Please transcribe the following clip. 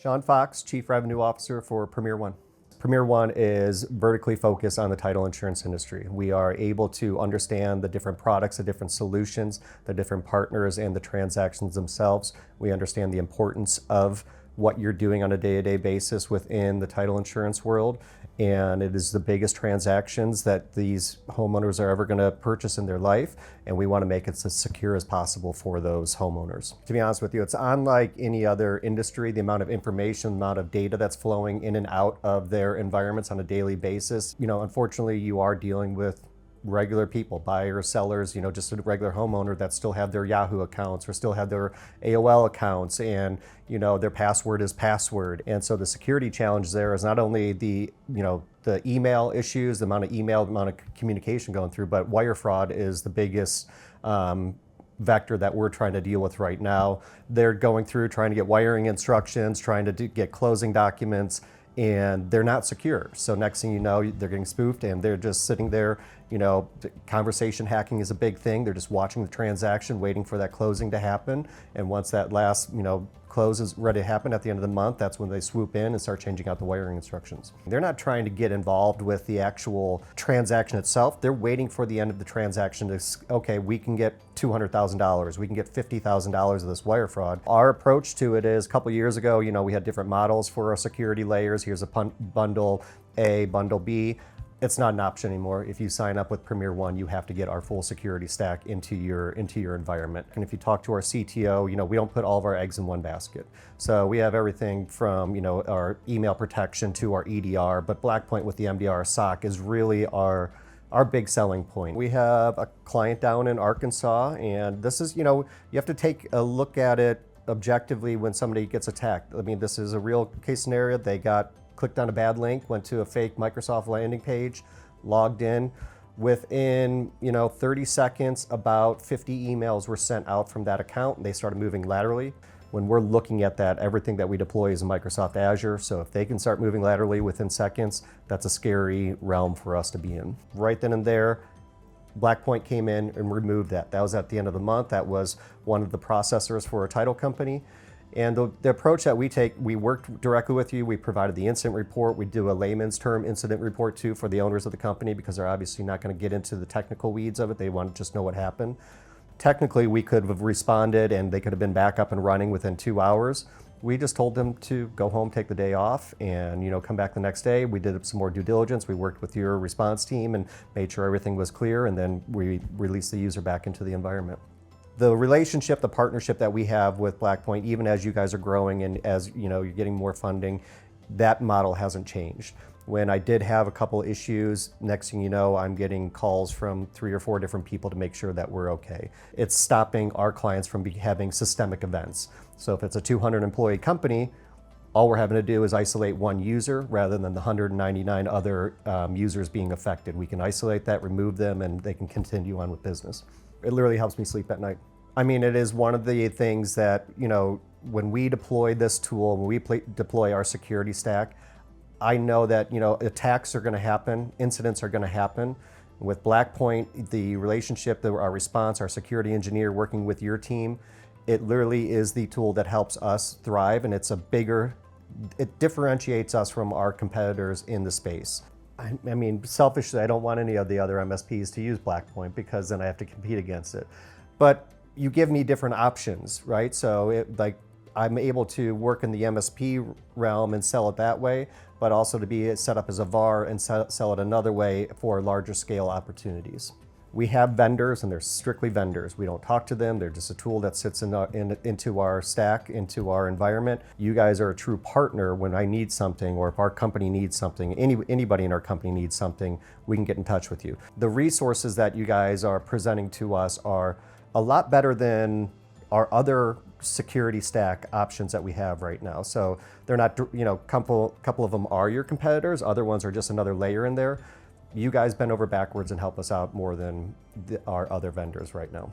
Shawn Fox, Chief Revenue Officer for Premier One. Premier One is vertically focused on the title insurance industry. We are able to understand the different products, the different solutions, the different partners, and the transactions themselves. We understand the importance of what you're doing on a day-to-day basis within the title insurance world. And it is the biggest transactions that these homeowners are ever going to purchase in their life. And we want to make it as secure as possible for those homeowners. To be honest with you, it's unlike any other industry. The amount of information, the amount of data that's flowing in and out of their environments on a daily basis. Unfortunately, you are dealing with regular people, buyers, sellers, just a regular homeowner that still have their Yahoo accounts or still have their AOL accounts, and their password is password. And so the security challenge there is not only the email issues, the amount of communication going through, but wire fraud is the biggest vector that we're trying to deal with right now. They're going through trying to get wiring instructions, trying to get closing documents, and they're not secure. So next thing you know, they're getting spoofed and they're just sitting there. Conversation hacking is a big thing. They're just watching the transaction, waiting for that closing to happen. And once that last, close is ready to happen at the end of the month, that's when they swoop in and start changing out the wiring instructions. They're not trying to get involved with the actual transaction itself. They're waiting for the end of the transaction to, okay, we can get $200,000, we can get $50,000 of this wire fraud. Our approach to it is, a couple years ago, we had different models for our security layers. Here's a bundle A, bundle B. It's not an option anymore. If you sign up with Premier One, you have to get our full security stack into your environment. And if you talk to our CTO, we don't put all of our eggs in one basket. So we have everything from our email protection to our EDR, but Blackpoint with the MDR SOC is really our big selling point. We have a client down in Arkansas, and this is, you have to take a look at it objectively when somebody gets attacked. I mean, this is a real case scenario. They clicked on a bad link, went to a fake Microsoft landing page, logged in. Within 30 seconds, about 50 emails were sent out from that account, and they started moving laterally. When we're looking at that, everything that we deploy is in Microsoft Azure, so if they can start moving laterally within seconds, that's a scary realm for us to be in. Right then and there, Blackpoint came in and removed that. That was at the end of the month. That was one of the processors for a title company. And the approach that we take, we worked directly with you. We provided the incident report. We do a layman's term incident report too for the owners of the company, because they're obviously not going to get into the technical weeds of it. They want to just know what happened. Technically, we could have responded and they could have been back up and running within 2 hours. We just told them to go home, take the day off, and come back the next day. We did some more due diligence. We worked with your response team and made sure everything was clear, and then we released the user back into the environment. The relationship, the partnership that we have with Blackpoint, even as you guys are growing and as you're getting more funding, that model hasn't changed. When I did have a couple issues, next thing you know, I'm getting calls from 3 or 4 different people to make sure that we're okay. It's stopping our clients from having systemic events. So if it's a 200 employee company, all we're having to do is isolate one user rather than the 199 other users being affected. We can isolate that, remove them, and they can continue on with business. It literally helps me sleep at night. I mean, it is one of the things that, when we deploy this tool, when we deploy our security stack, I know that, attacks are going to happen, incidents are going to happen. With Blackpoint, the relationship, our response, our security engineer working with your team, it literally is the tool that helps us thrive, and it differentiates us from our competitors in the space. I mean, selfishly, I don't want any of the other MSPs to use Blackpoint, because then I have to compete against it. But you give me different options, right? So I'm able to work in the MSP realm and sell it that way, but also to be set up as a VAR and sell it another way for larger scale opportunities. We have vendors, and they're strictly vendors. We don't talk to them. They're just a tool that sits into our stack, into our environment. You guys are a true partner. When I need something, or if our company needs something, anybody in our company needs something, we can get in touch with you. The resources that you guys are presenting to us are a lot better than our other security stack options that we have right now. So they're not, couple of them are your competitors. Other ones are just another layer in there. You guys bend over backwards and help us out more than our other vendors right now.